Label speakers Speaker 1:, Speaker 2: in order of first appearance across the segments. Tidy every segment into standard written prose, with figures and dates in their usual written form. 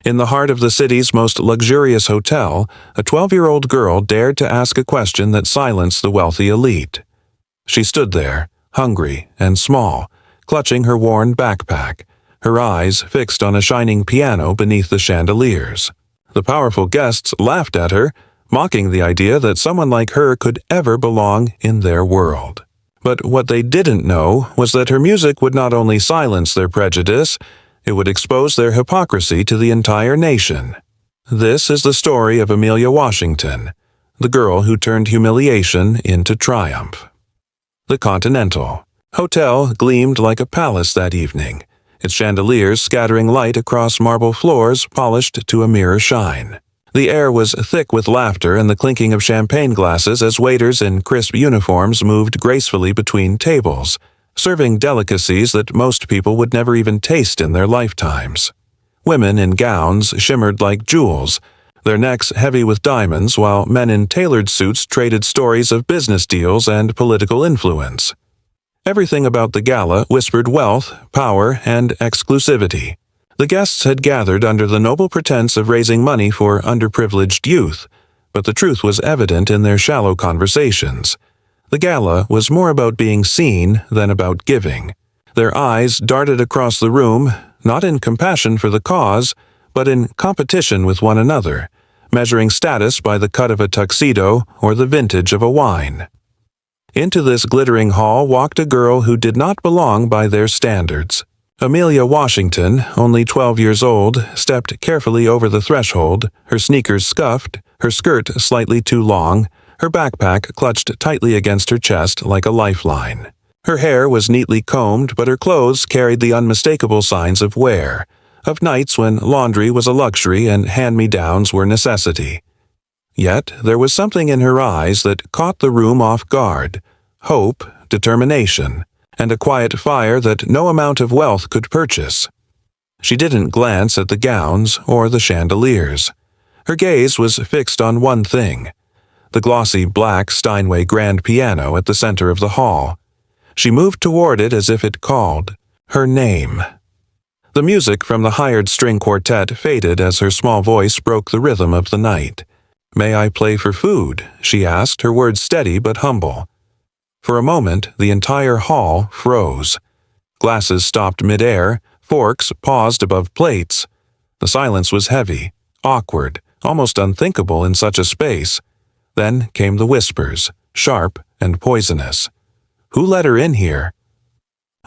Speaker 1: In the heart of the city's most luxurious hotel, a 12-year-old girl dared to ask a question that silenced the wealthy elite. She stood there, hungry and small, clutching her worn backpack, her eyes fixed on a shining piano beneath the chandeliers. The powerful guests laughed at her, mocking the idea that someone like her could ever belong in their world. But what they didn't know was that her music would not only silence their prejudice, it would expose their hypocrisy to the entire nation. This is the story of Amelia Washington, the girl who turned humiliation into triumph. The Continental Hotel gleamed like a palace that evening, its chandeliers scattering light across marble floors polished to a mirror shine. The air was thick with laughter and the clinking of champagne glasses as waiters in crisp uniforms moved gracefully between tables, serving delicacies that most people would never even taste in their lifetimes. Women in gowns shimmered like jewels, their necks heavy with diamonds, while men in tailored suits traded stories of business deals and political influence. Everything about the gala whispered wealth, power, and exclusivity. The guests had gathered under the noble pretense of raising money for underprivileged youth, but the truth was evident in their shallow conversations. The gala was more about being seen than about giving. Their eyes darted across the room, not in compassion for the cause, but in competition with one another, measuring status by the cut of a tuxedo or the vintage of a wine. Into this glittering hall walked a girl who did not belong by their standards. Amelia Washington, only 12 years old, stepped carefully over the threshold, her sneakers scuffed, her skirt slightly too long, her backpack clutched tightly against her chest like a lifeline. Her hair was neatly combed, but her clothes carried the unmistakable signs of wear, of nights when laundry was a luxury and hand-me-downs were necessity. Yet there was something in her eyes that caught the room off guard: hope, determination, and a quiet fire that no amount of wealth could purchase. She didn't glance at the gowns or the chandeliers. Her gaze was fixed on one thing: the glossy black Steinway grand piano at the center of the hall. She moved toward it as if it called her name. The music from the hired string quartet faded as her small voice broke the rhythm of the night. "May I play for food?" she asked, her words steady but humble. For a moment, the entire hall froze. Glasses stopped mid-air, forks paused above plates. The silence was heavy, awkward, almost unthinkable in such a space. Then came the whispers, sharp and poisonous. Who let her in here?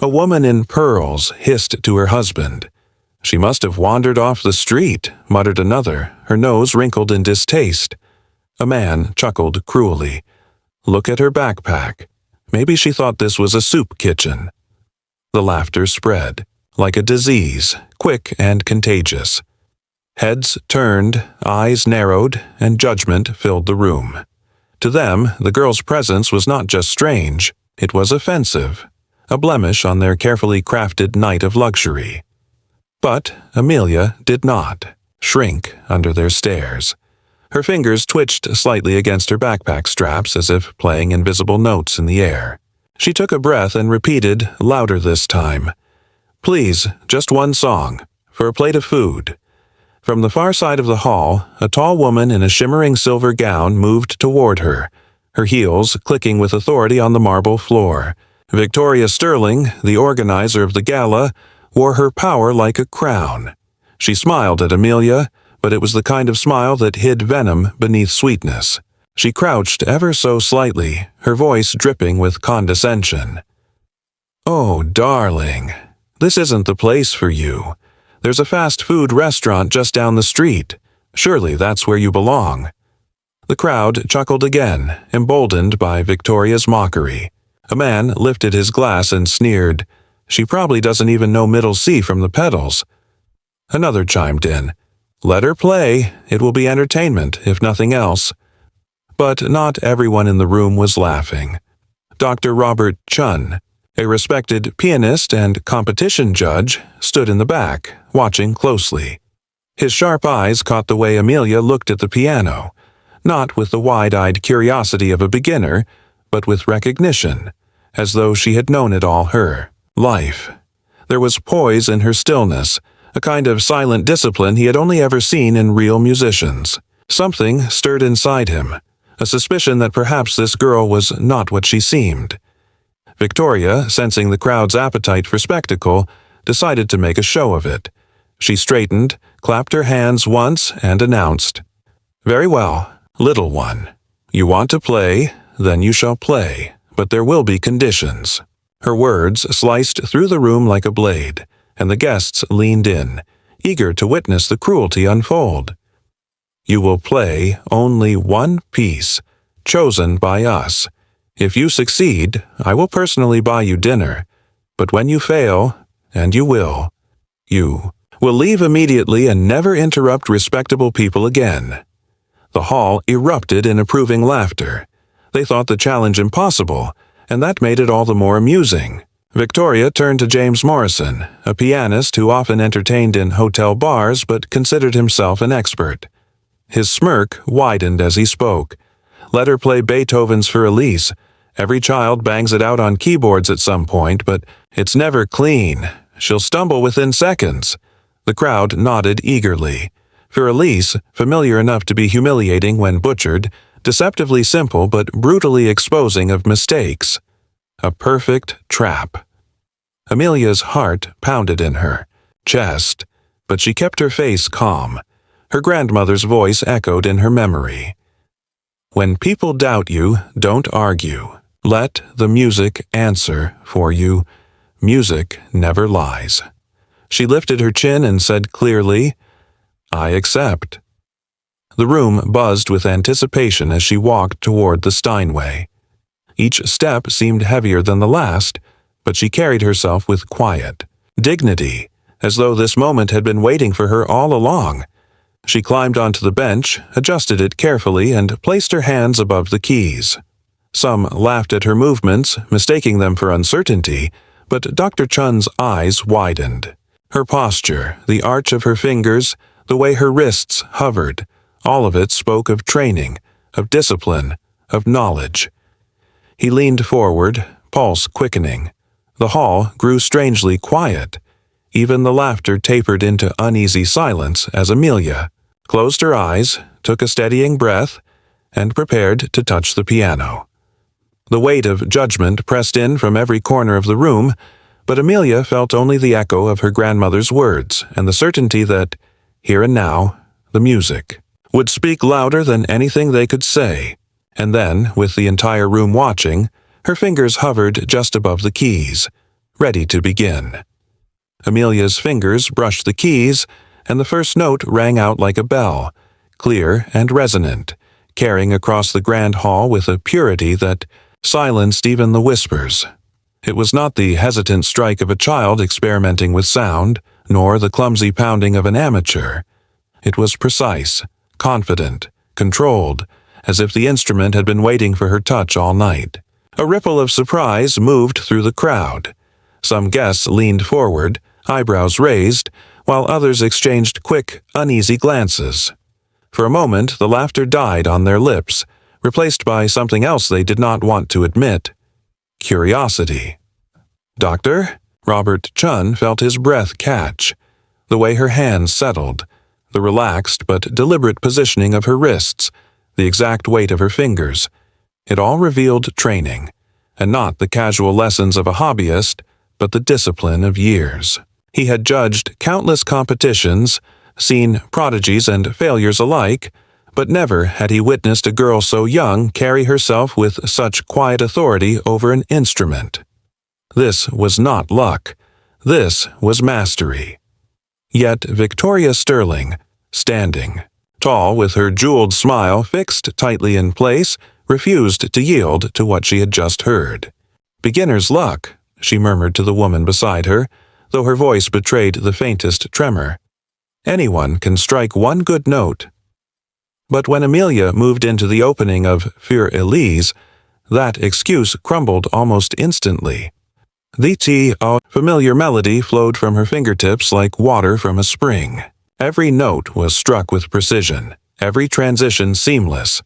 Speaker 1: A woman in pearls hissed to her husband. "She must have wandered off the street," muttered another, her nose wrinkled in distaste. A man chuckled cruelly. "Look at her backpack. Maybe she thought this was a soup kitchen." The laughter spread, like a disease, quick and contagious. Heads turned, eyes narrowed, and judgment filled the room. To them, the girl's presence was not just strange, it was offensive, a blemish on their carefully crafted night of luxury. But Amelia did not shrink under their stares. Her fingers twitched slightly against her backpack straps as if playing invisible notes in the air. She took a breath and repeated, louder this time, "Please, just one song, for a plate of food." From the far side of the hall, a tall woman in a shimmering silver gown moved toward her, her heels clicking with authority on the marble floor. Victoria Sterling, the organizer of the gala, wore her power like a crown. She smiled at Amelia, but it was the kind of smile that hid venom beneath sweetness. She crouched ever so slightly, her voice dripping with condescension. "Oh, darling, this isn't the place for you. There's a fast food restaurant just down the street. Surely that's where you belong." The crowd chuckled again, emboldened by Victoria's mockery. A man lifted his glass and sneered, "She probably doesn't even know middle C from the pedals." Another chimed in, "Let her play, it will be entertainment, if nothing else." But not everyone in the room was laughing. Dr. Robert Chun, a respected pianist and competition judge, stood in the back, watching closely. His sharp eyes caught the way Amelia looked at the piano, not with the wide-eyed curiosity of a beginner, but with recognition, as though she had known it all her life. There was poise in her stillness, a kind of silent discipline he had only ever seen in real musicians. Something stirred inside him, a suspicion that perhaps this girl was not what she seemed. Victoria, sensing the crowd's appetite for spectacle, decided to make a show of it. She straightened, clapped her hands once, and announced, "Very well, little one. You want to play, then you shall play, but there will be conditions." Her words sliced through the room like a blade, and the guests leaned in, eager to witness the cruelty unfold. "You will play only one piece, chosen by us. If you succeed, I will personally buy you dinner, but when you fail, and you will leave immediately and never interrupt respectable people again." The hall erupted in approving laughter. They thought the challenge impossible, and that made it all the more amusing. Victoria turned to James Morrison, a pianist who often entertained in hotel bars but considered himself an expert. His smirk widened as he spoke. "Let her play Beethoven's For Elise. Every child bangs it out on keyboards at some point, but it's never clean. She'll stumble within seconds." The crowd nodded eagerly. For Elise, familiar enough to be humiliating when butchered, deceptively simple but brutally exposing of mistakes. A perfect trap. Amelia's heart pounded in her chest, but she kept her face calm. Her grandmother's voice echoed in her memory. "When people doubt you, don't argue. Let the music answer for you. Music never lies." She lifted her chin and said clearly, "I accept." The room buzzed with anticipation as she walked toward the Steinway. Each step seemed heavier than the last, but she carried herself with quiet dignity, as though this moment had been waiting for her all along. She climbed onto the bench, adjusted it carefully, and placed her hands above the keys. Some laughed at her movements, mistaking them for uncertainty, but Dr. Chun's eyes widened. Her posture, the arch of her fingers, the way her wrists hovered, all of it spoke of training, of discipline, of knowledge. He leaned forward, pulse quickening. The hall grew strangely quiet. Even the laughter tapered into uneasy silence as Amelia closed her eyes, took a steadying breath, and prepared to touch the piano. The weight of judgment pressed in from every corner of the room, but Amelia felt only the echo of her grandmother's words and the certainty that, here and now, the music would speak louder than anything they could say. And then, with the entire room watching, her fingers hovered just above the keys, ready to begin. Amelia's fingers brushed the keys, and the first note rang out like a bell, clear and resonant, carrying across the grand hall with a purity that silenced even the whispers. It was not the hesitant strike of a child experimenting with sound, nor the clumsy pounding of an amateur. It was precise, confident, controlled, as if the instrument had been waiting for her touch all night. A ripple of surprise moved through the crowd. Some guests leaned forward, eyebrows raised, while others exchanged quick, uneasy glances. For a moment, the laughter died on their lips, replaced by something else they did not want to admit: curiosity. "Doctor?" Robert Chun felt his breath catch. The way her hands settled, the relaxed but deliberate positioning of her wrists, the exact weight of her fingers. It all revealed training, and not the casual lessons of a hobbyist, but the discipline of years. He had judged countless competitions, seen prodigies and failures alike, but never had he witnessed a girl so young carry herself with such quiet authority over an instrument. This was not luck. This was mastery. Yet Victoria Sterling, standing, tall with her jeweled smile fixed tightly in place, refused to yield to what she had just heard. "Beginner's luck," she murmured to the woman beside her, though her voice betrayed the faintest tremor. "Anyone can strike one good note." But when Amelia moved into the opening of Für Elise, that excuse crumbled almost instantly. A familiar melody flowed from her fingertips like water from a spring. Every note was struck with precision, every transition seamless.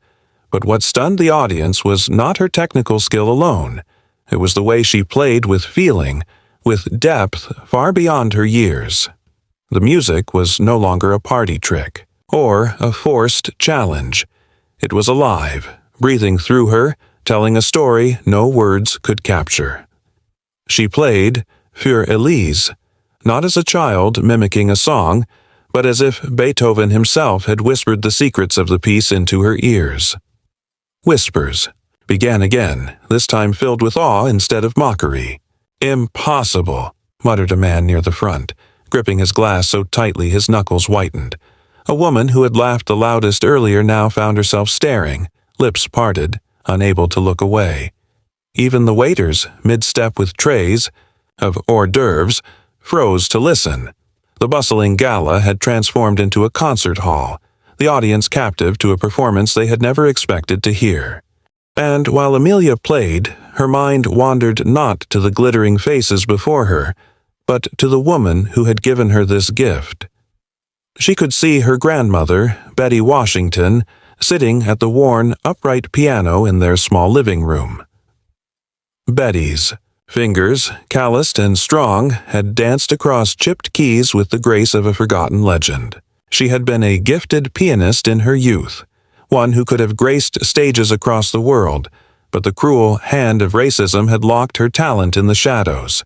Speaker 1: But what stunned the audience was not her technical skill alone. It was the way she played with feeling, with depth far beyond her years. The music was no longer a party trick or a forced challenge. It was alive, breathing through her, telling a story no words could capture. She played Für Elise, not as a child mimicking a song, but as if Beethoven himself had whispered the secrets of the piece into her ears. Whispers began again, this time filled with awe instead of mockery. "Impossible," muttered a man near the front, gripping his glass so tightly his knuckles whitened. A woman who had laughed the loudest earlier now found herself staring, lips parted, unable to look away. Even the waiters, mid-step with trays of hors d'oeuvres, froze to listen. The bustling gala had transformed into a concert hall, the audience captive to a performance they had never expected to hear. And while Amelia played, her mind wandered not to the glittering faces before her, but to the woman who had given her this gift. She could see her grandmother, Betty Washington, sitting at the worn, upright piano in their small living room. Betty's fingers, calloused and strong, had danced across chipped keys with the grace of a forgotten legend. She had been a gifted pianist in her youth, one who could have graced stages across the world, but the cruel hand of racism had locked her talent in the shadows.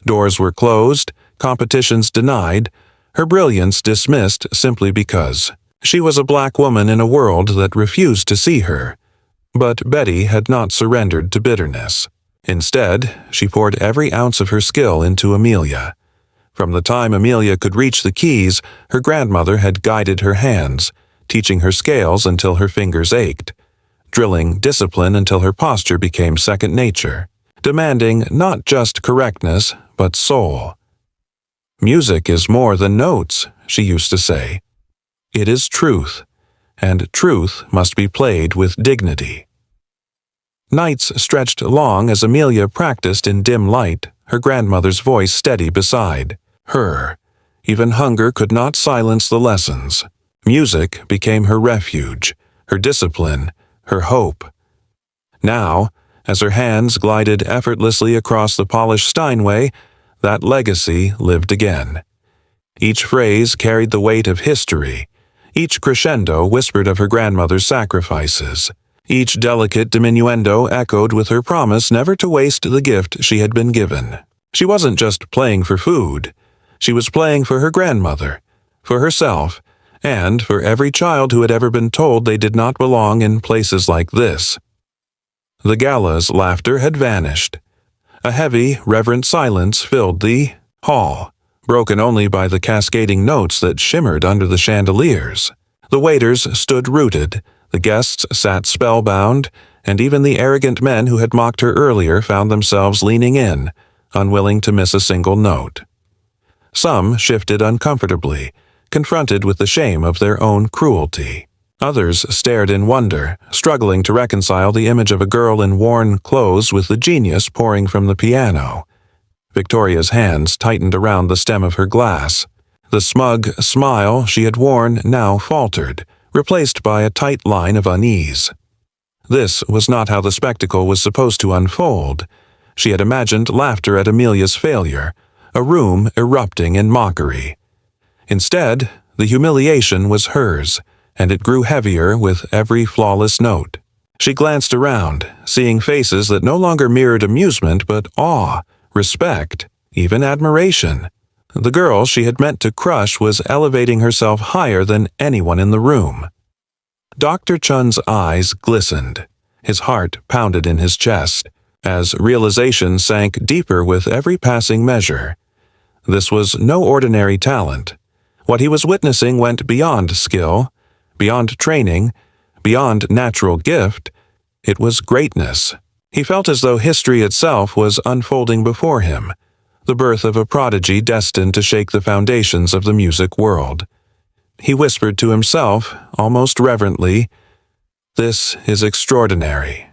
Speaker 1: Doors were closed, competitions denied, her brilliance dismissed simply because she was a black woman in a world that refused to see her. But Betty had not surrendered to bitterness. Instead, she poured every ounce of her skill into Amelia. From the time Amelia could reach the keys, her grandmother had guided her hands, teaching her scales until her fingers ached, drilling discipline until her posture became second nature, demanding not just correctness, but soul. "Music is more than notes," she used to say. "It is truth, and truth must be played with dignity." Nights stretched long as Amelia practiced in dim light, her grandmother's voice steady beside her. Even hunger could not silence the lessons. Music became her refuge, her discipline, her hope. Now, as her hands glided effortlessly across the polished Steinway, that legacy lived again. Each phrase carried the weight of history. Each crescendo whispered of her grandmother's sacrifices. Each delicate diminuendo echoed with her promise never to waste the gift she had been given. She wasn't just playing for food. She was playing for her grandmother, for herself, and for every child who had ever been told they did not belong in places like this. The gala's laughter had vanished. A heavy, reverent silence filled the hall, broken only by the cascading notes that shimmered under the chandeliers. The waiters stood rooted, the guests sat spellbound, and even the arrogant men who had mocked her earlier found themselves leaning in, unwilling to miss a single note. Some shifted uncomfortably, confronted with the shame of their own cruelty. Others stared in wonder, struggling to reconcile the image of a girl in worn clothes with the genius pouring from the piano. Victoria's hands tightened around the stem of her glass. The smug smile she had worn now faltered, replaced by a tight line of unease. This was not how the spectacle was supposed to unfold. She had imagined laughter at Amelia's failure, a room erupting in mockery. Instead, the humiliation was hers, and it grew heavier with every flawless note. She glanced around, seeing faces that no longer mirrored amusement but awe, respect, even admiration. The girl she had meant to crush was elevating herself higher than anyone in the room. Dr. Chun's eyes glistened. His heart pounded in his chest, as realization sank deeper with every passing measure. This was no ordinary talent. What he was witnessing went beyond skill, beyond training, beyond natural gift. It was greatness. He felt as though history itself was unfolding before him, the birth of a prodigy destined to shake the foundations of the music world. He whispered to himself, almost reverently, "This is extraordinary."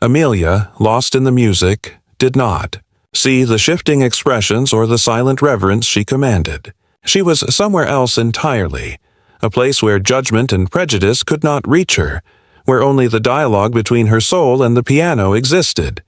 Speaker 1: Amelia, lost in the music, did not see the shifting expressions or the silent reverence she commanded. She was somewhere else entirely, a place where judgment and prejudice could not reach her, where only the dialogue between her soul and the piano existed.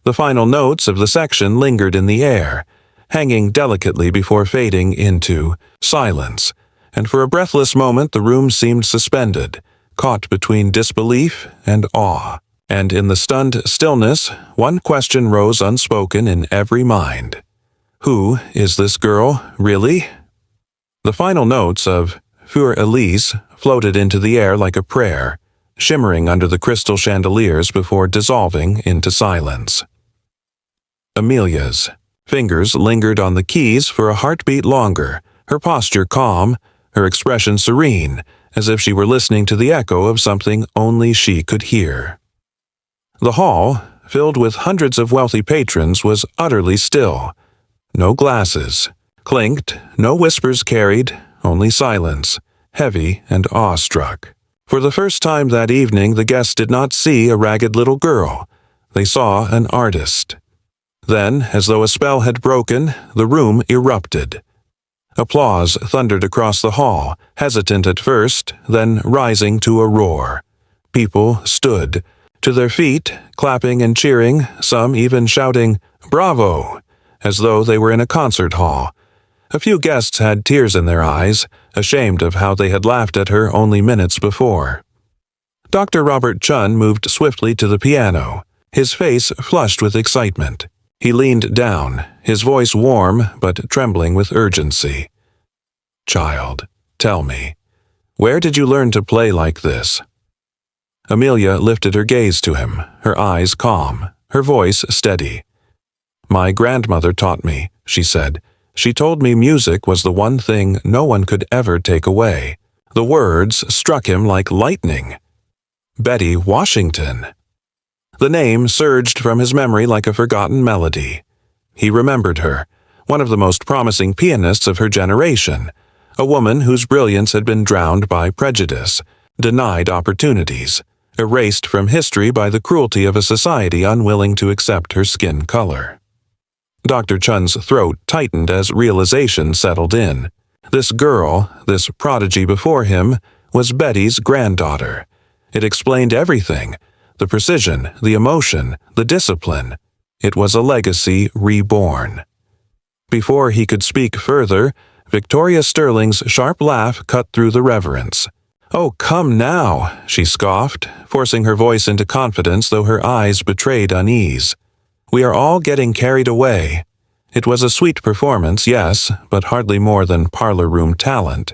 Speaker 1: The final notes of the section lingered in the air, hanging delicately before fading into silence, and for a breathless moment the room seemed suspended, caught between disbelief and awe. And in the stunned stillness, one question rose unspoken in every mind. Who is this girl, really? The final notes of Für Elise floated into the air like a prayer, shimmering under the crystal chandeliers before dissolving into silence. Amelia's fingers lingered on the keys for a heartbeat longer, her posture calm, her expression serene, as if she were listening to the echo of something only she could hear. The hall, filled with hundreds of wealthy patrons, was utterly still. No glasses clinked, no whispers carried, only silence, heavy and awestruck. For the first time that evening, the guests did not see a ragged little girl. They saw an artist. Then, as though a spell had broken, the room erupted. Applause thundered across the hall, hesitant at first, then rising to a roar. People stood, to their feet, clapping and cheering, some even shouting, "Bravo!" as though they were in a concert hall. A few guests had tears in their eyes, ashamed of how they had laughed at her only minutes before. Dr. Robert Chun moved swiftly to the piano, his face flushed with excitement. He leaned down, his voice warm but trembling with urgency. "Child, tell me, where did you learn to play like this?" Amelia lifted her gaze to him, her eyes calm, her voice steady. "My grandmother taught me," she said. "She told me music was the one thing no one could ever take away." The words struck him like lightning. Betty Washington. The name surged from his memory like a forgotten melody. He remembered her, one of the most promising pianists of her generation, a woman whose brilliance had been drowned by prejudice, denied opportunities, erased from history by the cruelty of a society unwilling to accept her skin color. Dr. Chun's throat tightened as realization settled in. This girl, this prodigy before him, was Betty's granddaughter. It explained everything: the precision, the emotion, the discipline. It was a legacy reborn. Before he could speak further, Victoria Sterling's sharp laugh cut through the reverence. "Oh, come now," she scoffed, forcing her voice into confidence though her eyes betrayed unease. "We are all getting carried away. It was a sweet performance, yes, but hardly more than parlor-room talent.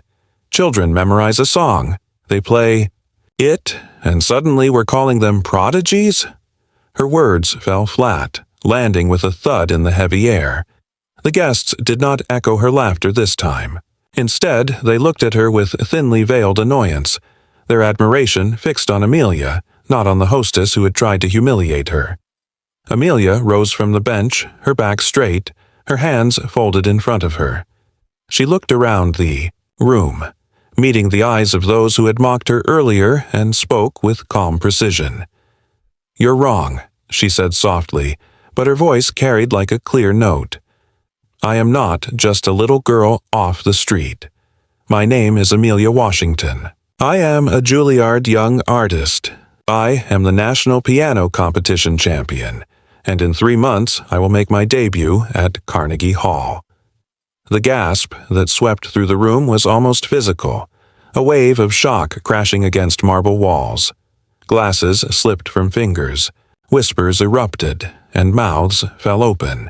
Speaker 1: Children memorize a song. They play it, and suddenly we're calling them prodigies?" Her words fell flat, landing with a thud in the heavy air. The guests did not echo her laughter this time. Instead, they looked at her with thinly veiled annoyance, their admiration fixed on Amelia, not on the hostess who had tried to humiliate her. Amelia rose from the bench, her back straight, her hands folded in front of her. She looked around the room, meeting the eyes of those who had mocked her earlier, and spoke with calm precision. "You're wrong," she said softly, but her voice carried like a clear note. "I am not just a little girl off the street. My name is Amelia Washington. I am a Juilliard young artist. I am the National Piano Competition champion, and in 3 months I will make my debut at Carnegie Hall." The gasp that swept through the room was almost physical, a wave of shock crashing against marble walls. Glasses slipped from fingers, whispers erupted, and mouths fell open.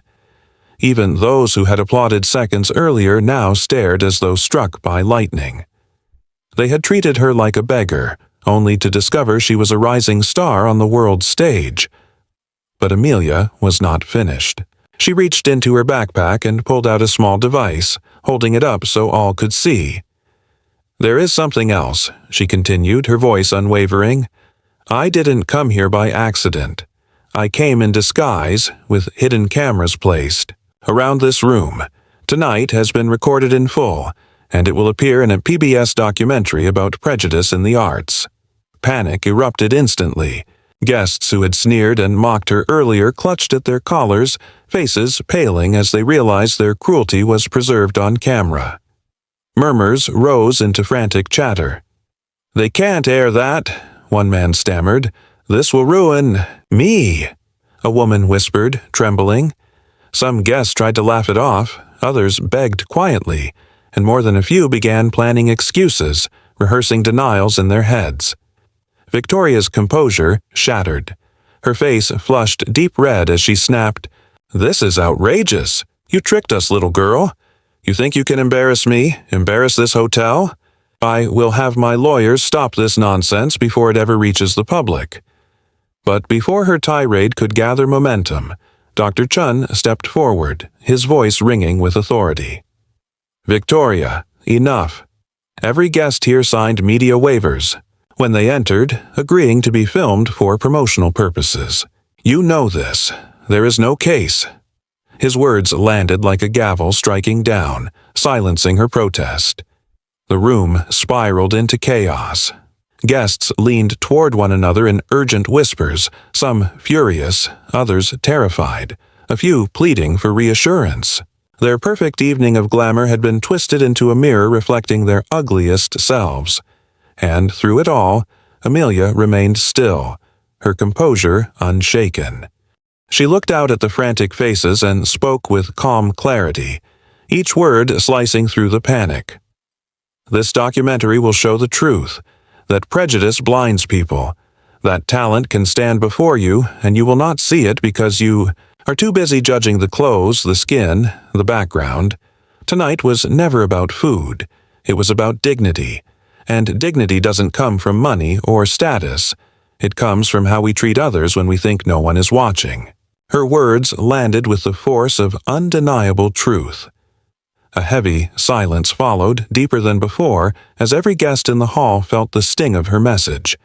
Speaker 1: Even those who had applauded seconds earlier now stared as though struck by lightning. They had treated her like a beggar, only to discover she was a rising star on the world's stage. But Amelia was not finished. She reached into her backpack and pulled out a small device, holding it up so all could see. "There is something else," she continued, her voice unwavering. "I didn't come here by accident. I came in disguise, with hidden cameras placed around this room. Tonight has been recorded in full, and it will appear in a PBS documentary about prejudice in the arts." Panic erupted instantly. Guests who had sneered and mocked her earlier clutched at their collars, faces paling as they realized their cruelty was preserved on camera. Murmurs rose into frantic chatter. "They can't air that," one man stammered. "This will ruin me," a woman whispered, trembling. Some guests tried to laugh it off, others begged quietly, and more than a few began planning excuses, rehearsing denials in their heads. Victoria's composure shattered. Her face flushed deep red as she snapped, "This is outrageous! You tricked us, little girl! You think you can embarrass me, embarrass this hotel? I will have my lawyers stop this nonsense before it ever reaches the public." But before her tirade could gather momentum, Dr. Chun stepped forward, his voice ringing with authority. "Victoria, enough. Every guest here signed media waivers when they entered, agreeing to be filmed for promotional purposes. You know this. There is no case." His words landed like a gavel striking down, silencing her protest. The room spiraled into chaos. Guests leaned toward one another in urgent whispers, some furious, others terrified, a few pleading for reassurance. Their perfect evening of glamour had been twisted into a mirror reflecting their ugliest selves. And through it all, Amelia remained still, her composure unshaken. She looked out at the frantic faces and spoke with calm clarity, each word slicing through the panic. "This documentary will show the truth, that prejudice blinds people, that talent can stand before you and you will not see it because you are too busy judging the clothes, the skin, the background. Tonight was never about food. It was about dignity. And dignity doesn't come from money or status. It comes from how we treat others when we think no one is watching." Her words landed with the force of undeniable truth. A heavy silence followed, deeper than before, as every guest in the hall felt the sting of her message.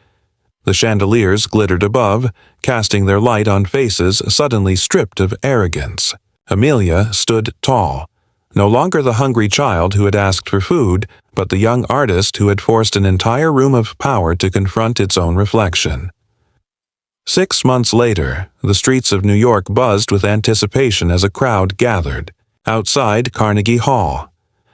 Speaker 1: The chandeliers glittered above, casting their light on faces suddenly stripped of arrogance. Amelia stood tall, no longer the hungry child who had asked for food, but the young artist who had forced an entire room of power to confront its own reflection. 6 months later, the streets of New York buzzed with anticipation as a crowd gathered outside Carnegie Hall.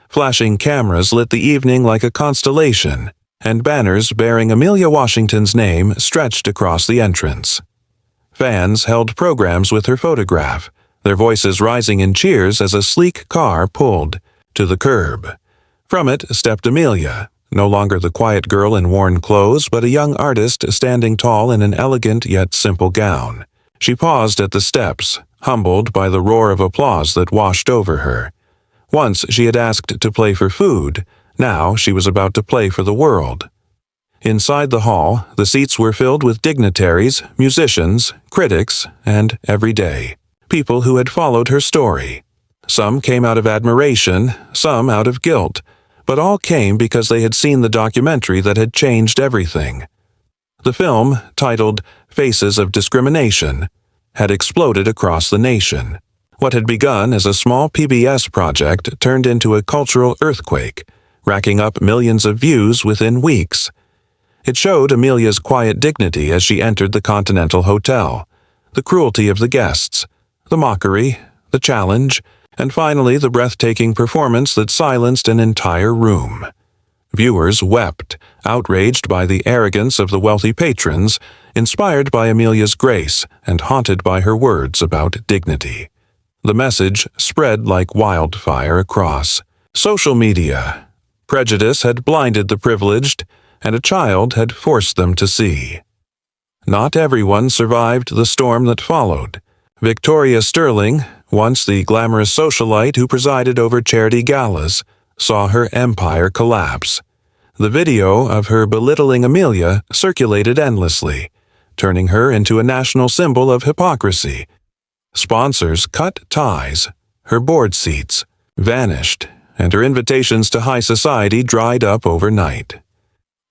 Speaker 1: Flashing cameras lit the evening like a constellation, and banners bearing Amelia Washington's name stretched across the entrance. Fans held programs with her photograph, their voices rising in cheers as a sleek car pulled to the curb. From it stepped Amelia, no longer the quiet girl in worn clothes, but a young artist standing tall in an elegant yet simple gown. She paused at the steps, humbled by the roar of applause that washed over her. Once she had asked to play for food, now she was about to play for the world. Inside the hall, the seats were filled with dignitaries, musicians, critics, and everyday people who had followed her story. Some came out of admiration, some out of guilt, but all came because they had seen the documentary that had changed everything. The film, titled Faces of Discrimination, had exploded across the nation. What had begun as a small PBS project turned into a cultural earthquake, racking up millions of views within weeks. It showed Amelia's quiet dignity as she entered the Continental Hotel, the cruelty of the guests, the mockery, the challenge, and finally the breathtaking performance that silenced an entire room. Viewers wept, outraged by the arrogance of the wealthy patrons, inspired by Amelia's grace and haunted by her words about dignity. The message spread like wildfire across social media. Prejudice had blinded the privileged, and a child had forced them to see. Not everyone survived the storm that followed. Victoria Sterling, once the glamorous socialite who presided over charity galas, saw her empire collapse. The video of her belittling Amelia circulated endlessly, turning her into a national symbol of hypocrisy. Sponsors cut ties, her board seats vanished, and her invitations to high society dried up overnight.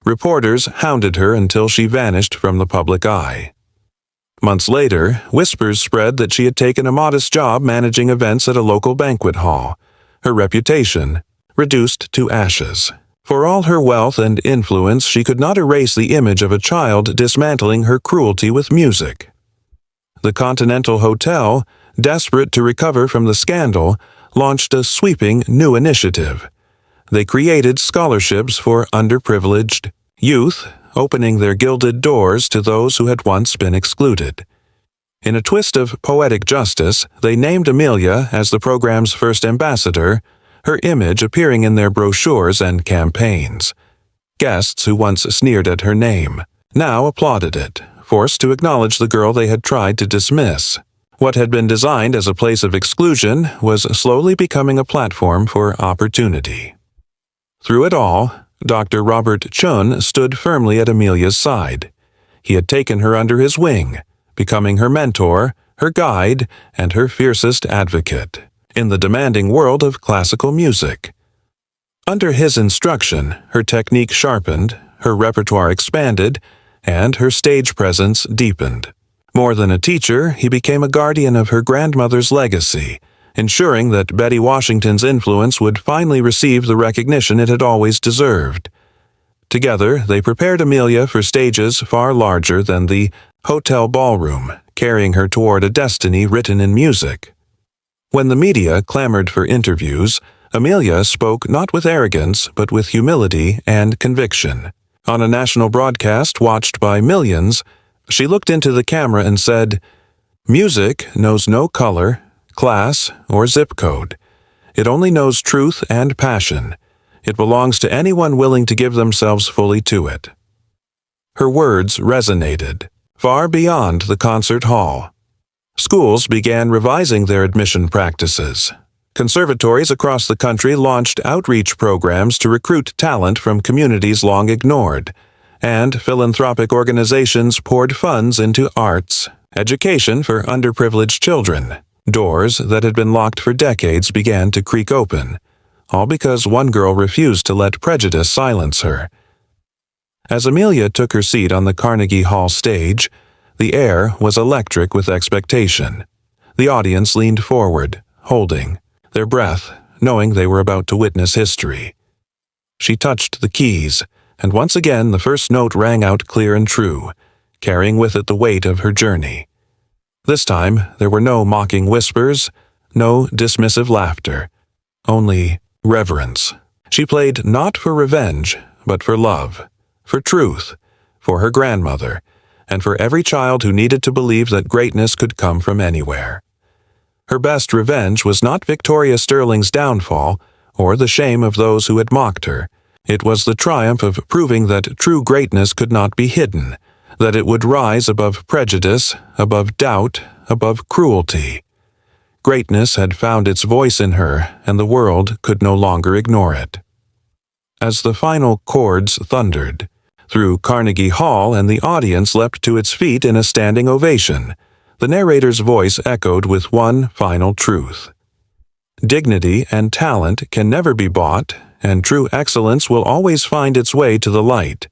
Speaker 1: Reporters hounded her until she vanished from the public eye. Months later, whispers spread that she had taken a modest job managing events at a local banquet hall, her reputation reduced to ashes. For all her wealth and influence, she could not erase the image of a child dismantling her cruelty with music. The Continental Hotel, desperate to recover from the scandal, launched a sweeping new initiative. They created scholarships for underprivileged youth, opening their gilded doors to those who had once been excluded. In a twist of poetic justice, they named Amelia as the program's first ambassador, her image appearing in their brochures and campaigns. Guests who once sneered at her name now applauded it, forced to acknowledge the girl they had tried to dismiss. What had been designed as a place of exclusion was slowly becoming a platform for opportunity. Through it all, Dr. Robert Chun stood firmly at Amelia's side. He had taken her under his wing, becoming her mentor, her guide, and her fiercest advocate in the demanding world of classical music. Under his instruction, her technique sharpened, her repertoire expanded, and her stage presence deepened. More than a teacher, he became a guardian of her grandmother's legacy, ensuring that Betty Washington's influence would finally receive the recognition it had always deserved. Together, they prepared Amelia for stages far larger than the hotel ballroom, carrying her toward a destiny written in music. When the media clamored for interviews, Amelia spoke not with arrogance but with humility and conviction. On a national broadcast watched by millions, she looked into the camera and said, "Music knows no color, class, or zip code. It only knows truth and passion. It belongs to anyone willing to give themselves fully to it." Her words resonated far beyond the concert hall. Schools began revising their admission practices. Conservatories across the country launched outreach programs to recruit talent from communities long ignored, and philanthropic organizations poured funds into arts, education for underprivileged children. Doors that had been locked for decades began to creak open, all because one girl refused to let prejudice silence her. As Amelia took her seat on the Carnegie Hall stage, the air was electric with expectation. The audience leaned forward, holding their breath, knowing they were about to witness history. She touched the keys, and once again the first note rang out clear and true, carrying with it the weight of her journey. This time there were no mocking whispers, no dismissive laughter, only reverence. She played not for revenge, but for love, for truth, for her grandmother, and for every child who needed to believe that greatness could come from anywhere. Her best revenge was not Victoria Sterling's downfall or the shame of those who had mocked her. It was the triumph of proving that true greatness could not be hidden, that it would rise above prejudice, above doubt, above cruelty. Greatness had found its voice in her, and the world could no longer ignore it. As the final chords thundered through Carnegie Hall and the audience leapt to its feet in a standing ovation, the narrator's voice echoed with one final truth. Dignity and talent can never be bought, and true excellence will always find its way to the light.